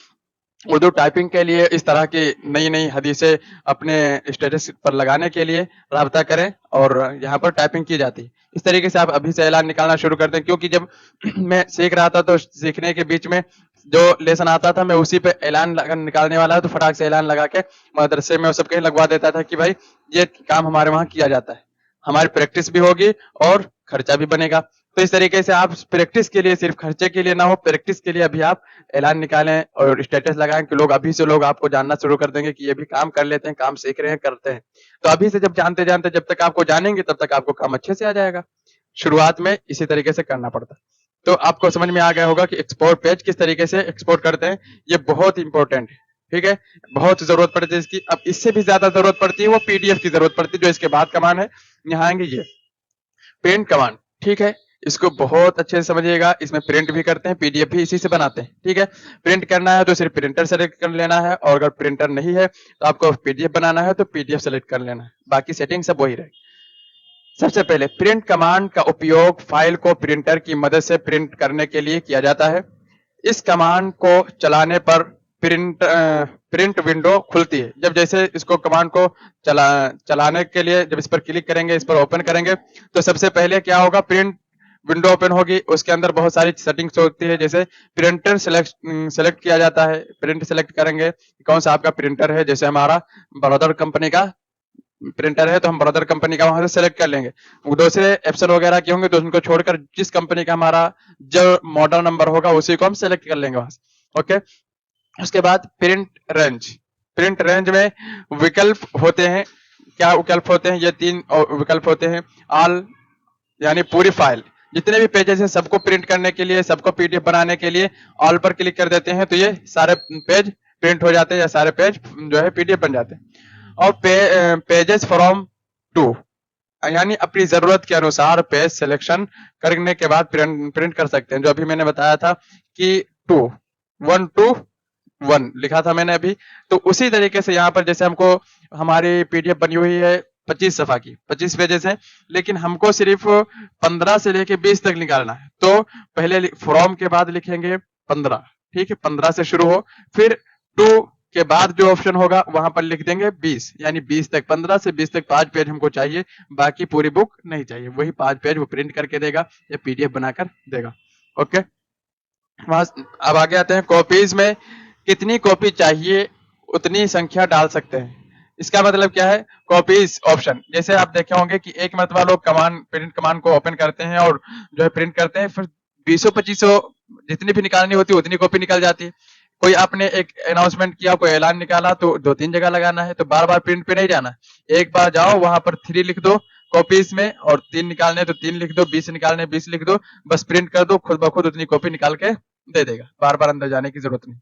उर्दू टाइपिंग के लिए इस तरह की नई नई हदीसें अपने स्टेटस पर लगाने के लिए राब्ता करें और यहाँ पर टाइपिंग की जाती है। इस तरीके से आप अभी से ऐलान निकालना शुरू कर दें, क्योंकि जब मैं सीख रहा था तो सीखने के बीच में जो लेसन आता था मैं उसी पे ऐलान निकालने वाला है तो फटाक से ऐलान लगा के मदरसे में सबके लगवा देता था कि भाई ये काम हमारे वहाँ किया जाता है, हमारी प्रैक्टिस भी होगी और खर्चा भी बनेगा। तो इस तरीके से आप प्रैक्टिस के लिए, सिर्फ खर्चे के लिए ना हो, प्रैक्टिस के लिए अभी आप ऐलान निकालें और स्टेटस लगाएं कि लोग अभी से लोग आपको जानना शुरू कर देंगे कि ये भी काम कर लेते हैं, काम सीख रहे हैं, करते हैं। तो अभी से जब जानते जानते जब तक आपको जानेंगे तब तक आपको काम अच्छे से आ जाएगा। शुरुआत में इसी तरीके से करना पड़ता है। तो आपको समझ में आ गया होगा कि एक्सपोर्ट पेज किस तरीके से एक्सपोर्ट करते हैं, ये बहुत इंपॉर्टेंट है, ठीक है, बहुत जरूरत पड़ती है इसकी। अब इससे भी ज्यादा जरूरत पड़ती है वो PDF की जरूरत पड़ती है, जो इसके बाद कमांड है। यहाँ आएंगे ये प्रिंट कमांड, ठीक है, इसको बहुत अच्छे से समझिएगा। इसमें प्रिंट भी करते हैं, PDF भी इसी से बनाते हैं, ठीक है। प्रिंट करना है तो सिर्फ प्रिंटर सेलेक्ट कर लेना है, और अगर प्रिंटर नहीं है तो आपको PDF बनाना है तो PDF सेलेक्ट कर लेना है, बाकी सेटिंग सब वही रहेगी। सबसे पहले प्रिंट कमांड का उपयोग फाइल को प्रिंटर की मदद से प्रिंट करने के लिए किया जाता है। इस कमांड को चलाने पर प्रिंट विंडो खुलती है। जब जैसे इसको कमांड को चलाने के लिए जब इस पर क्लिक करेंगे, इस पर ओपन करेंगे तो सबसे पहले क्या होगा, प्रिंट विंडो ओपन होगी। उसके अंदर बहुत सारी सेटिंग्स होती है, जैसे प्रिंटर सेलेक्ट किया जाता है, प्रिंट सेलेक्ट करेंगे कौन सा आपका प्रिंटर है। जैसे हमारा बड़ौदा कंपनी का प्रिंटर है तो हम ब्रदर कंपनी का वहां से सेलेक्ट कर लेंगे। दूसरे एप्सन वगैरह के होंगे तो उनको छोड़कर जिस कंपनी का हमारा जो मॉडल नंबर होगा उसी को हम सेलेक्ट कर लेंगे वहां से, ओके। उसके बाद प्रिंट रेंज, प्रिंट रेंज में विकल्प होते हैं। क्या विकल्प होते हैं? ये 3 विकल्प होते हैं। ऑल यानी पूरी फाइल, जितने भी पेजेस हैं सबको प्रिंट करने के लिए, सबको PDF बनाने के लिए ऑल पर क्लिक कर देते हैं तो ये सारे पेज प्रिंट हो जाते हैं या सारे पेज जो है PDF बन जाते हैं। और पेजेस फ्रॉम टू, यानी अपनी जरूरत के अनुसार पेज सिलेक्शन करने के बाद प्रिंट कर सकते हैं। जो अभी मैंने बताया था कि 1 to 1 लिखा था मैंने अभी, तो उसी तरीके से यहाँ पर जैसे हमको हमारी PDF बनी हुई है 25 सफा की, 25 पेजेस है, लेकिन हमको सिर्फ 15 से लेके 20 तक निकालना है। तो पहले फ्रॉम के बाद लिखेंगे 15, ठीक है, 15 से शुरू हो, फिर टू के बाद जो ऑप्शन होगा वहां पर लिख देंगे 20, यानी 20 तक, 15 से 20 तक 5 पेज हमको चाहिए, बाकी पूरी बुक नहीं चाहिए। वही 5 पेज वो प्रिंट करके देगा या PDF बनाकर देगा, ओके। वहां अब आगे आते हैं, कॉपीज में कितनी कॉपी चाहिए उतनी संख्या डाल सकते हैं। इसका मतलब क्या है, कॉपीज ऑप्शन, जैसे आप देखे होंगे कि एक मरतबा लोग कमांड, प्रिंट कमांड को ओपन करते हैं और जो है प्रिंट करते हैं, फिर 200-2500 जितनी भी निकालनी होती है उतनी कॉपी निकल जाती है। कोई आपने एक अनाउंसमेंट किया, कोई ऐलान निकाला, तो 2-3 जगह लगाना है, तो बार बार प्रिंट पे नहीं जाना। एक बार जाओ वहां पर 3 लिख दो कॉपीज में, और 3 निकालने हैं तो 3 लिख दो, 20 निकालने 20 लिख दो, बस प्रिंट कर दो, खुद ब खुद उतनी कॉपी निकाल के दे देगा, बार बार अंदर जाने की जरूरत नहीं।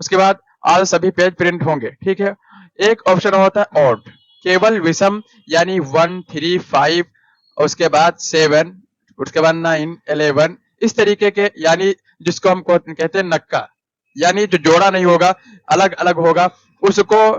उसके बाद आज सभी पेज प्रिंट होंगे, ठीक है। एक ऑप्शन होता है ऑड, केवल विषम, यानी 1, 3, 5, उसके बाद 7, उसके बाद 9, 11, इस तरीके के, यानी जिसको हम कहते हैं नक्का, यानी जो जोड़ा नहीं होगा, अलग अलग होगा, उसको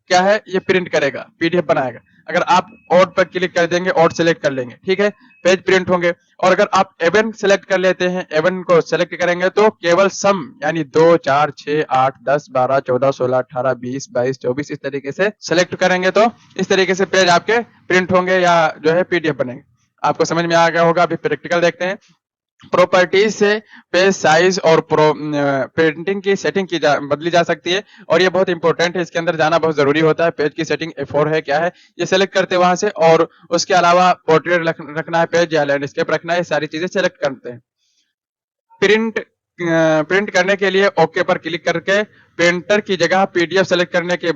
क्या है ये प्रिंट करेगा, पीडीएफ बनाएगा। अगर आप ऑड पर क्लिक कर देंगे, ऑड सेलेक्ट कर लेंगे, ठीक है, पेज प्रिंट होंगे। और अगर आप एवन सेलेक्ट कर लेते हैं, एवन को सेलेक्ट करेंगे तो केवल सम, यानी 2, 4, 6, 8, 10, 12, 14, 16, 18, 20, 22, 24, इस तरीके से सेलेक्ट करेंगे तो इस तरीके से पेज आपके प्रिंट होंगे या जो है पीडीएफ बनेंगे। आपको समझ में आ गया होगा। अभी प्रैक्टिकल देखते हैं। प्रॉपर्टीज से पेज साइज और प्रिंटिंग की सेटिंग बदली जा सकती है, और ये बहुत इंपॉर्टेंट है, इसके अंदर जाना बहुत जरूरी होता है। पेज की सेटिंग A4 है क्या है ये सेलेक्ट करते हैं वहां से, और उसके अलावा पोर्ट्रेट रखना है पेज या लैंडस्केप रखना है, ये सारी चीजें सेलेक्ट करते हैं। प्रिंट करने के लिए ओके पर क्लिक करके प्रिंटर की जगह पीडीएफ सेलेक्ट करने के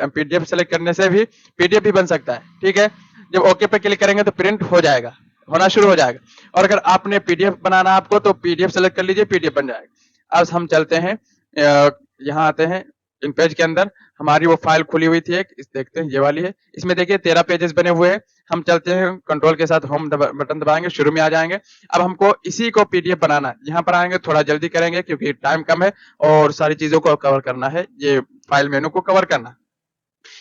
पीडीएफ सेलेक्ट करने से भी पीडीएफ भी बन सकता है, ठीक है। जब ओके पर क्लिक करेंगे तो प्रिंट हो जाएगा, होना शुरू हो जाएगा। और अगर आपने पीडीएफ बनाना आपको तो पीडीएफ सेलेक्ट कर लीजिए, पीडीएफ बन जाएगा। अब हम चलते हैं, यहाँ आते हैं, इन पेज के अंदर हमारी वो फाइल खुली हुई थी एक, इस देखते हैं ये वाली है। इसमें देखिए 13 पेजेस बने हुए हैं। हम चलते हैं, कंट्रोल के साथ होम बटन दबाएंगे, शुरू में आ जाएंगे। अब हमको इसी को पीडीएफ बनाना है। यहाँ पर आएंगे, थोड़ा जल्दी करेंगे क्योंकि टाइम कम है और सारी चीजों को कवर करना है, ये फाइल मेनू को कवर करना है।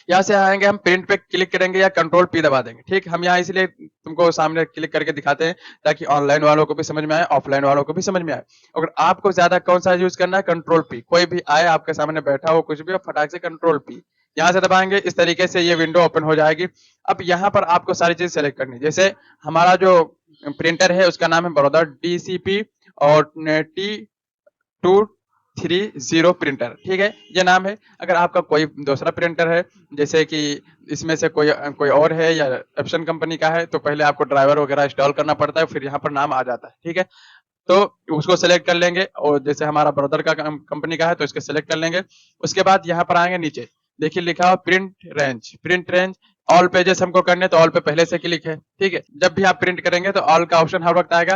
यहाँ से आएंगे, हम प्रिंट पे क्लिक करेंगे या कंट्रोल पी दबा देंगे, ठीक। हम यहाँ इसलिए तुमको सामने क्लिक करके दिखाते हैं ताकि ऑनलाइन वालों को भी समझ में आए, ऑफलाइन वालों को भी समझ में आए। अगर आपको ज्यादा कौन सा यूज करना है, कंट्रोल पी, कोई भी आए आपके सामने बैठा हो कुछ भी, और फटाक से कंट्रोल पी यहाँ से दबाएंगे, इस तरीके से ये विंडो ओपन हो जाएगी। अब यहाँ पर आपको सारी चीज सेलेक्ट करनी है। जैसे हमारा जो प्रिंटर है उसका नाम है बड़ौदा DCP और T230 प्रिंटर, ठीक है, ये नाम है। अगर आपका कोई दूसरा प्रिंटर है, जैसे कि इसमें से कोई और है या एप्सन कंपनी का है, तो पहले आपको ड्राइवर वगैरह इंस्टॉल करना पड़ता है, फिर यहाँ पर नाम आ जाता है, ठीक है। तो उसको सेलेक्ट कर लेंगे, और जैसे हमारा ब्रदर का कंपनी का है तो इसको सेलेक्ट कर लेंगे। उसके बाद यहाँ पर आएंगे, नीचे देखिए लिखा हुआ प्रिंट रेंज ऑल पेजेस हमको करने, तो ऑल पे पहले से क्लिक है, ठीक है। जब भी आप प्रिंट करेंगे तो ऑल का ऑप्शन हर वक्त आएगा।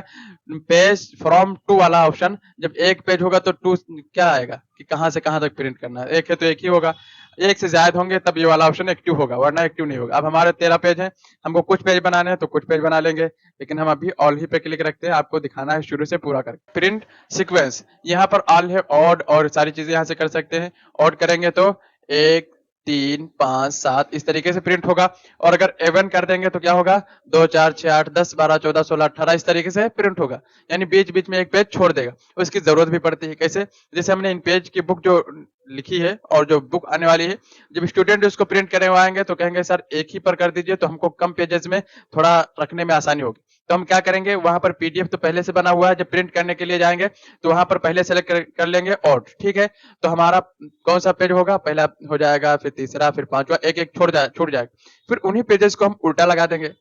पेज फ्रॉम टू वाला ऑप्शन, जब एक पेज होगा तो टू क्या आएगा कि कहां से कहां तक प्रिंट करना है, एक है तो एक ही होगा, एक से ज्यादा होंगे तब ये वाला ऑप्शन एक्टिव होगा, वरना एक्टिव नहीं होगा। अब हमारे 13 पेज हैं, हमको कुछ पेज बनाने हैं तो कुछ पेज बना लेंगे, लेकिन हम अभी ऑल ही पे क्लिक रखते हैं, आपको दिखाना है शुरू से पूरा करके। प्रिंट सीक्वेंस, यहाँ पर ऑल है, ऑड और सारी चीजें यहाँ से कर सकते हैं। ऑड करेंगे तो 1, 3, 5, 7 इस तरीके से प्रिंट होगा, और अगर एवन कर देंगे तो क्या होगा, 2, 4, 6, 8, 10, 12, 14, 16, 18 इस तरीके से प्रिंट होगा, यानी बीच बीच में एक पेज छोड़ देगा। उसकी जरूरत भी पड़ती है, कैसे, जैसे हमने इन पेज की बुक जो लिखी है और जो बुक आने वाली है, जब स्टूडेंट उसको प्रिंट करवाएंगे तो कहेंगे सर एक ही पर कर दीजिए, तो हमको कम पेजेस में थोड़ा रखने में आसानी होगी। तो हम क्या करेंगे, वहां पर पीडीएफ तो पहले से बना हुआ है, जब प्रिंट करने के लिए जाएंगे तो वहां पर पहले सेलेक्ट कर लेंगे ऑड, ठीक है। तो हमारा कौन सा पेज होगा, पहला हो जाएगा, फिर तीसरा, फिर पांचवा, एक एक छूट जाएगा। फिर उन्हीं पेजेस को हम उल्टा लगा देंगे।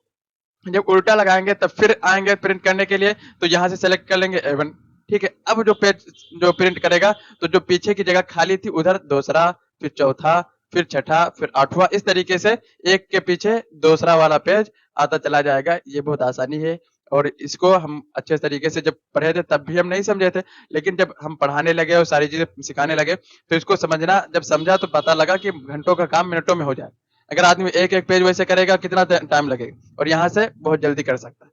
जब उल्टा लगाएंगे तब फिर आएंगे प्रिंट करने के लिए, तो यहाँ से सेलेक्ट कर लेंगे A1, ठीक है। अब जो पेज जो प्रिंट करेगा, तो जो पीछे की जगह खाली थी उधर दूसरा, फिर चौथा, फिर छठा, फिर आठवां, इस तरीके से एक के पीछे दूसरा वाला पेज आता चला जाएगा। ये बहुत आसानी है, और इसको हम अच्छे तरीके से जब पढ़े थे तब भी हम नहीं समझे थे, लेकिन जब हम पढ़ाने लगे और सारी चीजें सिखाने लगे तो इसको समझना, जब समझा तो पता लगा कि घंटों का काम मिनटों में हो जाए। अगर आदमी एक एक पेज वैसे करेगा कितना टाइम लगेगा, और यहाँ से बहुत जल्दी कर सकता है।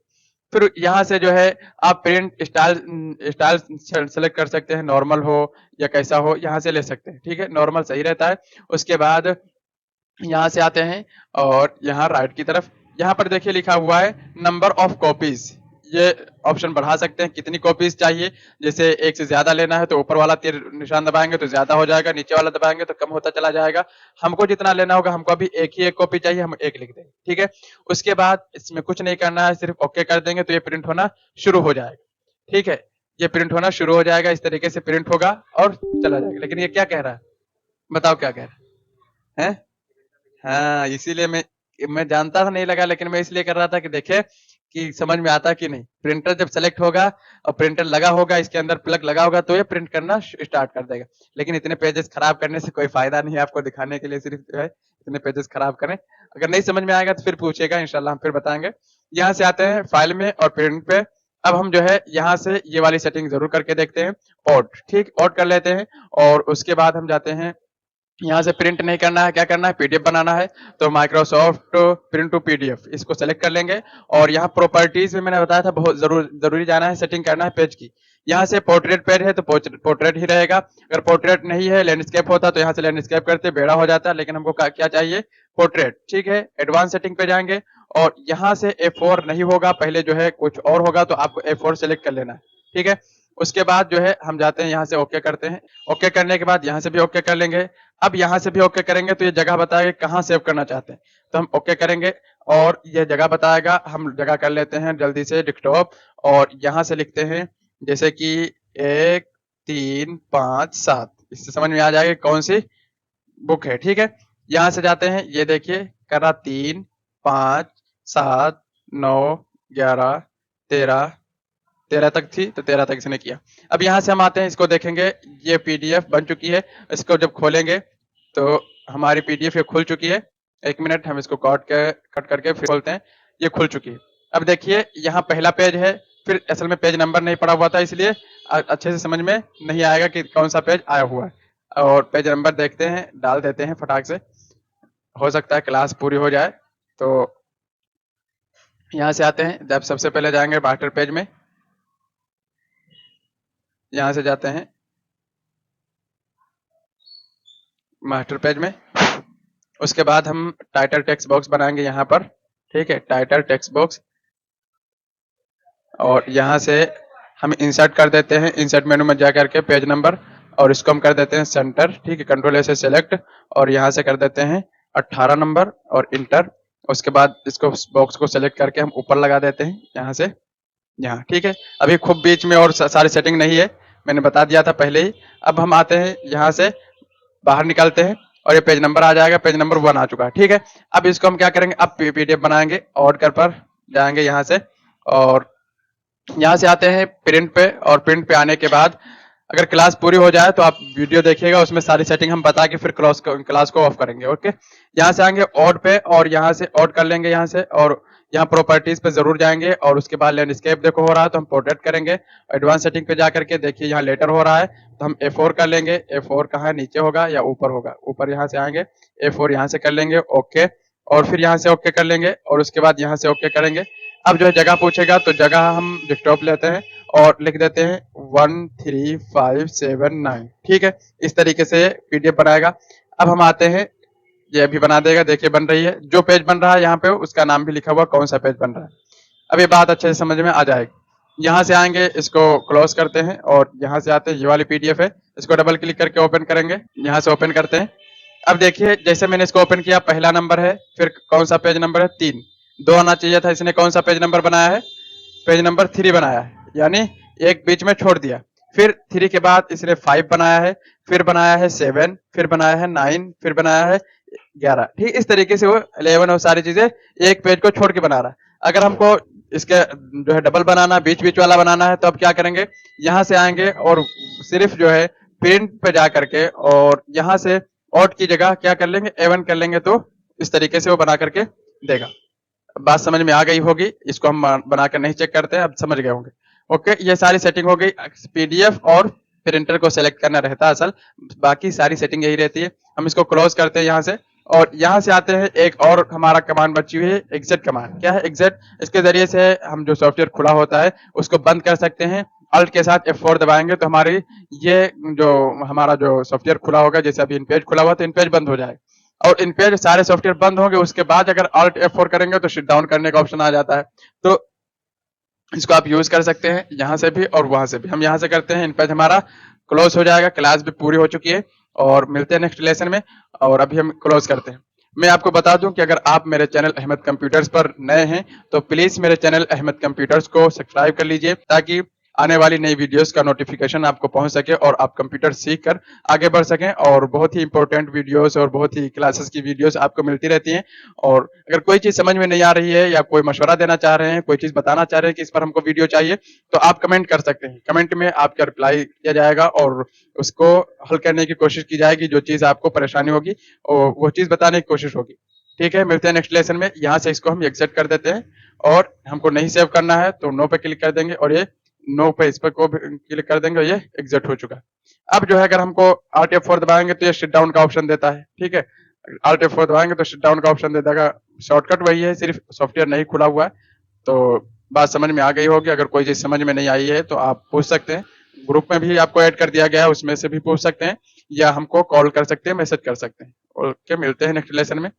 फिर यहाँ से जो है आप प्रिंट स्टाइल सेलेक्ट कर सकते हैं, नॉर्मल हो या कैसा हो, यहाँ से ले सकते हैं, ठीक है। नॉर्मल सही रहता है। उसके बाद यहाँ से आते हैं, और यहाँ राइट की तरफ, यहाँ पर देखिए लिखा हुआ है नंबर ऑफ कॉपीज, ये ऑप्शन बढ़ा सकते हैं, कितनी कॉपीज चाहिए। जैसे एक से ज्यादा लेना है तो ऊपर वाला तीर निशान दबाएंगे तो ज्यादा हो जाएगा, नीचे वाला दबाएंगे तो कम होता चला जाएगा। हमको जितना लेना होगा, हमको अभी एक कॉपी चाहिए, हम एक लिख देंगे, ठीक है। उसके बाद इसमें कुछ नहीं करना है, सिर्फ ओके कर देंगे तो ये प्रिंट होना शुरू हो जाएगा, ठीक है। ये प्रिंट होना शुरू हो जाएगा, इस तरीके से प्रिंट होगा और चला जाएगा। लेकिन ये क्या कह रहा है, बताओ क्या कह रहा है? हाँ, इसीलिए मैं जानता था नहीं लगा, लेकिन मैं इसलिए कर रहा था कि देखे कि समझ में आता कि नहीं। प्रिंटर जब सेलेक्ट होगा और प्रिंटर लगा होगा, इसके अंदर प्लग लगा होगा, तो ये प्रिंट करना स्टार्ट कर देगा। लेकिन इतने पेजेस खराब करने से कोई फायदा नहीं है, आपको दिखाने के लिए सिर्फ जो है इतने पेजेस खराब करें। अगर नहीं समझ में आएगा तो फिर पूछेगा, इंशाल्लाह हम फिर बताएंगे। यहाँ से आते हैं फाइल में और प्रिंट पे। अब हम जो है यहाँ से ये वाली सेटिंग जरूर करके देखते हैं, ऑड, ठीक, ऑड कर लेते हैं। और उसके बाद हम जाते हैं, यहाँ से प्रिंट नहीं करना है, क्या करना है, पीडीएफ बनाना है। तो माइक्रोसॉफ्ट प्रिंट टू पीडीएफ इसको सेलेक्ट कर लेंगे। और यहाँ प्रॉपर्टीज में मैंने बताया था बहुत जरूरी जाना है, सेटिंग करना है पेज की। यहाँ से पोर्ट्रेट पेज है तो पोर्ट्रेट ही रहेगा। अगर पोर्ट्रेट नहीं है, लैंडस्केप होता तो यहाँ से लैंडस्केप करते, बेड़ा हो जाता है। लेकिन हमको क्या चाहिए, पोर्ट्रेट, ठीक है। एडवांस सेटिंग पे जाएंगे और यहाँ से F4 नहीं होगा, पहले जो है कुछ और होगा, तो आपको F4 सेलेक्ट कर लेना है, ठीक है। उसके बाद जो है हम जाते हैं यहाँ से ओके करते हैं। ओके करने के बाद यहाँ से भी ओके कर लेंगे। अब यहाँ से भी ओके करेंगे तो ये जगह बताएगा कहाँ सेव करना चाहते हैं, तो हम ओके करेंगे और ये जगह बताएगा। हम जगह कर लेते हैं जल्दी से डेस्कटॉप, और यहाँ से लिखते हैं जैसे कि 1 3 5 7, इससे समझ में आ जाएगा कौन सी बुक है, ठीक है। यहाँ से जाते हैं, ये देखिए कर रहा 3 5 7 9 11 13 तक थी, तो 13 तक इसने किया। अब यहाँ से हम आते हैं, इसको देखेंगे, ये पीडीएफ बन चुकी है। इसको जब खोलेंगे तो हमारी पीडीएफ ये खुल चुकी है। 1 मिनट, हम इसको कट करके फिर खोलते हैं, ये खुल चुकी है। अब देखिए यहाँ पहला पेज है, फिर असल में पेज नंबर नहीं पड़ा हुआ था, इसलिए अच्छे से समझ में नहीं आएगा कि कौन सा पेज आया हुआ है। और पेज नंबर देखते हैं, डाल देते हैं फटाक से, हो सकता है क्लास पूरी हो जाए। तो यहाँ से आते हैं, जब सबसे पहले जाएंगे मास्टर पेज में, यहाँ से जाते हैं मास्टर पेज में। उसके बाद हम टाइटल टेक्स्ट बॉक्स बनाएंगे यहाँ पर, ठीक है, टाइटल टेक्स्ट बॉक्स। और यहाँ से हम इंसर्ट कर देते हैं, इंसर्ट मेनू में जा करके पेज नंबर, और इसको हम कर देते हैं सेंटर, ठीक है, कंट्रोल से सेलेक्ट, और यहाँ से कर देते हैं 18 नंबर और इंटर। उसके बाद इसको बॉक्स को सेलेक्ट करके हम ऊपर लगा देते हैं, यहाँ से यहाँ, ठीक है। अभी खूब बीच में और सारी सेटिंग नहीं है, मैंने बता दिया था पहले ही। अब हम आते हैं यहाँ से बाहर निकलते हैं और ये पेज नंबर आ जाएगा, पेज नंबर 1 आ चुका है, ठीक है। अब इसको हम क्या करेंगे, अब पीडीएफ बनाएंगे, ऑड कर पर जाएंगे यहाँ से, और यहाँ से आते हैं प्रिंट पे। और प्रिंट पे आने के बाद अगर क्लास पूरी हो जाए तो आप वीडियो देखिएगा, उसमें सारी सेटिंग हम बता के फिर क्लास को ऑफ करेंगे, ओके। यहाँ से आएंगे ऑड पे, और यहाँ से ऑड कर लेंगे यहाँ से, और यहाँ प्रॉपर्टीज पे जरूर जाएंगे। और उसके बाद लैंडस्केप देखो हो रहा है तो हम पोर्ट्रेट करेंगे। एडवांस सेटिंग पे जा करके देखिए यहाँ लेटर हो रहा है, तो हम A4 कर लेंगे। A4 कहाँ है, नीचे होगा या ऊपर होगा, ऊपर यहाँ से आएंगे, A4 यहाँ से कर लेंगे, ओके। और फिर यहाँ से ओके कर लेंगे, और उसके बाद यहाँ से ओके करेंगे। अब जो है जगह पूछेगा तो जगह हम डेस्कटॉप लेते हैं और लिख देते हैं 13579, ठीक है। इस तरीके से पीडीएफ बनाएगा। अब हम आते हैं, ये अभी बना देगा, देखिए बन रही है। जो पेज बन रहा है यहाँ पे उसका नाम भी लिखा हुआ, कौन सा पेज बन रहा है। अब ये बात अच्छे से समझ में आ जाएगी। यहाँ से आएंगे, इसको क्लोज करते हैं, और यहाँ से आते हैं, ये वाली पीडीएफ है, इसको डबल क्लिक करके ओपन करेंगे। यहाँ से ओपन करते हैं। अब देखिए जैसे मैंने इसको ओपन किया, पहला नंबर है, फिर कौन सा पेज नंबर है, 3, 2 आना चाहिए था, इसने कौन सा पेज नंबर बनाया है, पेज नंबर 3 बनाया है, यानी एक बीच में छोड़ दिया। फिर 3 के बाद इसने 5 बनाया है, फिर बनाया है 7, फिर बनाया है 9, फिर बनाया है 11, ठीक। इस तरीके से वो 11 और सारी चीजें एक पेज को छोड़ के बना रहा है। अगर हमको इसके जो है डबल बनाना, बीच बीच वाला बनाना है, तो अब क्या करेंगे, यहाँ से आएंगे और सिर्फ जो है प्रिंट पे जा करके, और यहाँ से ऑड की जगह क्या कर लेंगे, A1 कर लेंगे, तो इस तरीके से वो बना करके देगा। बात समझ में आ गई होगी, इसको हम बनाकर नहीं चेक करते हैं, अब समझ गए होंगे, ओके। ये सारी सेटिंग हो गई। पीडीएफ और प्रिंटर को सेलेक्ट करना रहता है असल, बाकी सारी सेटिंग यही रहती है। हम इसको क्लोज करते हैं यहाँ से, और यहाँ से आते हैं, एक और हमारा कमांड बची हुई है, एग्जिट कमांड। क्या है एग्जिट, इसके जरिए से हम जो सॉफ्टवेयर खुला होता है उसको बंद कर सकते हैं। अल्ट के साथ F4 दबाएंगे तो हमारी ये जो हमारा जो सॉफ्टवेयर खुला होगा, जैसे अभी इन पेज खुला हुआ तो इन पेज बंद हो जाएगा, और इन पेज सारे सॉफ्टवेयर बंद होंगे। उसके बाद अगर Alt F4 करेंगे तो शट डाउन करने का ऑप्शन आ जाता है। तो इसको आप यूज कर सकते हैं यहाँ से भी और वहां से भी। हम यहाँ से करते हैं, इन पेज हमारा क्लोज हो जाएगा, क्लास भी पूरी हो चुकी है, और मिलते हैं नेक्स्ट लेसन में। और अभी हम क्लोज करते हैं। मैं आपको बता दूं कि अगर आप मेरे चैनल अहमद कंप्यूटर्स पर नए हैं तो प्लीज मेरे चैनल अहमद कंप्यूटर्स को सब्सक्राइब कर लीजिए, ताकि आने वाली नई वीडियोस का नोटिफिकेशन आपको पहुंच सके और आप कंप्यूटर सीख कर आगे बढ़ सकें। और बहुत ही इंपॉर्टेंट वीडियोस और बहुत ही क्लासेस की वीडियोस आपको मिलती रहती हैं। और अगर कोई चीज समझ में नहीं आ रही है या कोई मशवरा देना चाह रहे हैं, कोई चीज बताना चाह रहे हैं कि इस पर हमको वीडियो चाहिए, तो आप कमेंट कर सकते हैं। कमेंट में आपका रिप्लाई किया जाएगा और उसको हल करने की कोशिश की जाएगी। जो चीज आपको परेशानी होगी और वो चीज बताने की कोशिश होगी। ठीक है, मिलते हैं नेक्स्ट लेसन में। यहाँ से इसको हम एग्जिट कर देते हैं और हमको नहीं सेव करना है तो नो पे क्लिक कर देंगे और ये नो पे इस पर को क्लिक कर देंगे और ये एग्जिट हो चुका है। अब जो है अगर हमको Alt F4 दबाएंगे तो ये शट डाउन का ऑप्शन देता है। ठीक है, Alt F4 दबाएंगे तो शट डाउन का ऑप्शन दे देगा। शॉर्टकट वही है, सिर्फ सॉफ्टवेयर नहीं खुला हुआ है। तो बात समझ में आ गई होगी। अगर कोई चीज समझ में नहीं आई है तो आप पूछ सकते हैं। ग्रुप में भी आपको ऐड कर दिया गया है, उसमें से भी पूछ सकते हैं या हमको कॉल कर सकते हैं, मैसेज कर सकते हैं। ओके, मिलते हैं नेक्स्ट लेसन में।